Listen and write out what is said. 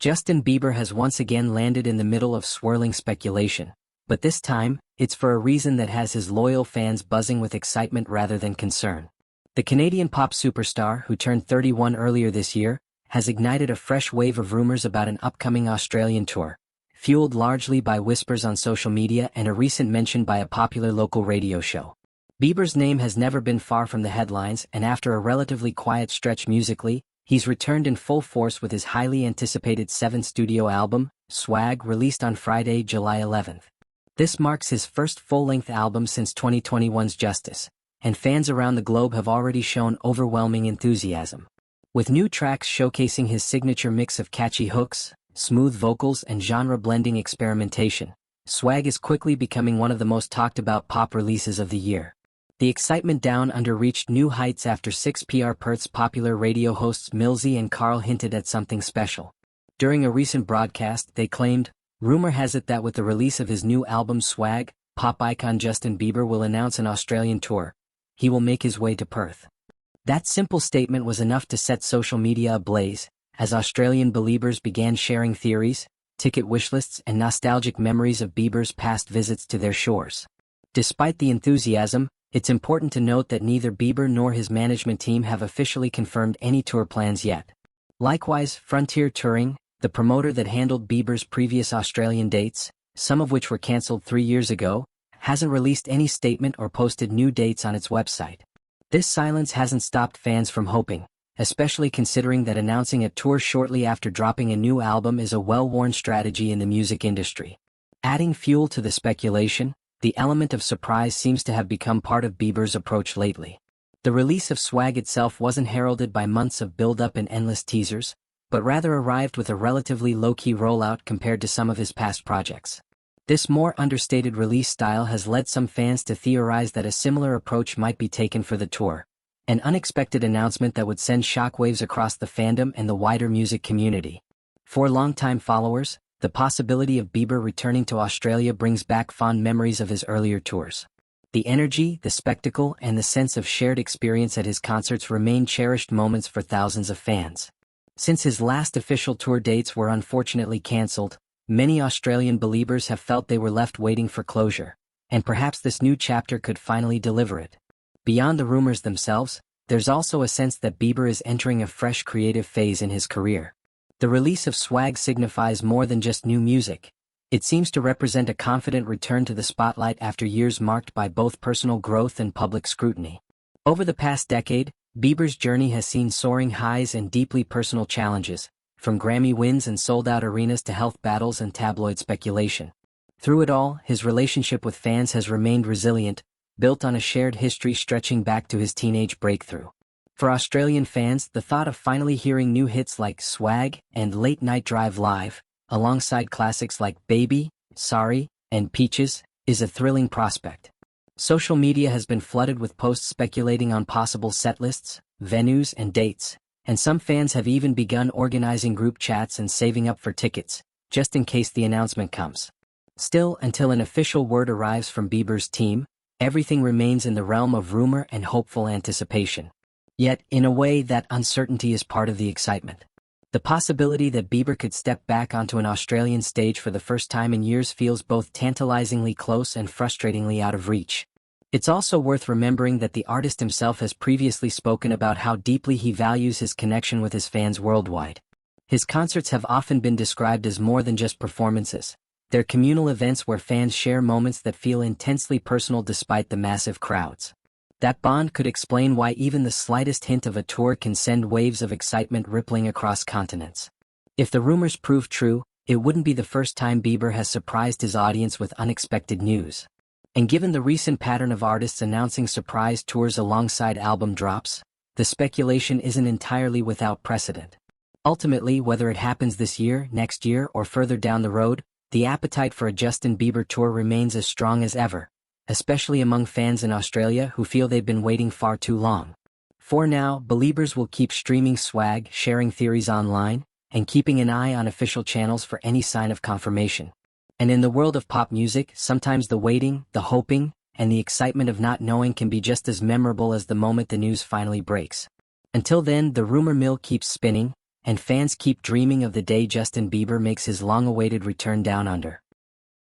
Justin Bieber has once again landed in the middle of swirling speculation, but this time, it's for a reason that has his loyal fans buzzing with excitement rather than concern. The Canadian pop superstar, who turned 31 earlier this year, has ignited a fresh wave of rumors about an upcoming Australian tour, fueled largely by whispers on social media and a recent mention by a popular local radio show. Bieber's name has never been far from the headlines, and after a relatively quiet stretch musically, he's returned in full force with his highly anticipated 7th studio album, Swag, released on Friday, July 11th. This marks his first full-length album since 2021's Justice, and fans around the globe have already shown overwhelming enthusiasm. With new tracks showcasing his signature mix of catchy hooks, smooth vocals and genre-blending experimentation, Swag is quickly becoming one of the most talked-about pop releases of the year. The excitement down under reached new heights after 6PR Perth's popular radio hosts Millsy and Carl hinted at something special. During a recent broadcast, they claimed, "Rumor has it that with the release of his new album Swag, pop icon Justin Bieber will announce an Australian tour. He will make his way to Perth." That simple statement was enough to set social media ablaze, as Australian Beliebers began sharing theories, ticket wishlists and nostalgic memories of Bieber's past visits to their shores. Despite the enthusiasm, it's important to note that neither Bieber nor his management team have officially confirmed any tour plans yet. Likewise, Frontier Touring, the promoter that handled Bieber's previous Australian dates, some of which were cancelled 3 years ago, hasn't released any statement or posted new dates on its website. This silence hasn't stopped fans from hoping, especially considering that announcing a tour shortly after dropping a new album is a well-worn strategy in the music industry. Adding fuel to the speculation, the element of surprise seems to have become part of Bieber's approach lately. The release of Swag itself wasn't heralded by months of build-up and endless teasers, but rather arrived with a relatively low-key rollout compared to some of his past projects. This more understated release style has led some fans to theorize that a similar approach might be taken for the tour, an unexpected announcement that would send shockwaves across the fandom and the wider music community. For longtime followers, the possibility of Bieber returning to Australia brings back fond memories of his earlier tours. The energy, the spectacle, and the sense of shared experience at his concerts remain cherished moments for thousands of fans. Since his last official tour dates were unfortunately cancelled, many Australian Beliebers have felt they were left waiting for closure, and perhaps this new chapter could finally deliver it. Beyond the rumors themselves, there's also a sense that Bieber is entering a fresh creative phase in his career. The release of Swag signifies more than just new music. It seems to represent a confident return to the spotlight after years marked by both personal growth and public scrutiny. Over the past decade, Bieber's journey has seen soaring highs and deeply personal challenges, from Grammy wins and sold-out arenas to health battles and tabloid speculation. Through it all, his relationship with fans has remained resilient, built on a shared history stretching back to his teenage breakthrough. For Australian fans, the thought of finally hearing new hits like Swag and Late Night Drive Live, alongside classics like Baby, Sorry, and Peaches, is a thrilling prospect. Social media has been flooded with posts speculating on possible setlists, venues, and dates, and some fans have even begun organizing group chats and saving up for tickets, just in case the announcement comes. Still, until an official word arrives from Bieber's team, everything remains in the realm of rumor and hopeful anticipation. Yet, in a way, that uncertainty is part of the excitement. The possibility that Bieber could step back onto an Australian stage for the first time in years feels both tantalizingly close and frustratingly out of reach. It's also worth remembering that the artist himself has previously spoken about how deeply he values his connection with his fans worldwide. His concerts have often been described as more than just performances. They're communal events where fans share moments that feel intensely personal despite the massive crowds. That bond could explain why even the slightest hint of a tour can send waves of excitement rippling across continents. If the rumors prove true, it wouldn't be the first time Bieber has surprised his audience with unexpected news. And given the recent pattern of artists announcing surprise tours alongside album drops, the speculation isn't entirely without precedent. Ultimately, whether it happens this year, next year, or further down the road, the appetite for a Justin Bieber tour remains as strong as ever, especially among fans in Australia who feel they've been waiting far too long. For now, Beliebers will keep streaming Swag, sharing theories online, and keeping an eye on official channels for any sign of confirmation. And in the world of pop music, sometimes the waiting, the hoping, and the excitement of not knowing can be just as memorable as the moment the news finally breaks. Until then, the rumor mill keeps spinning, and fans keep dreaming of the day Justin Bieber makes his long-awaited return down under.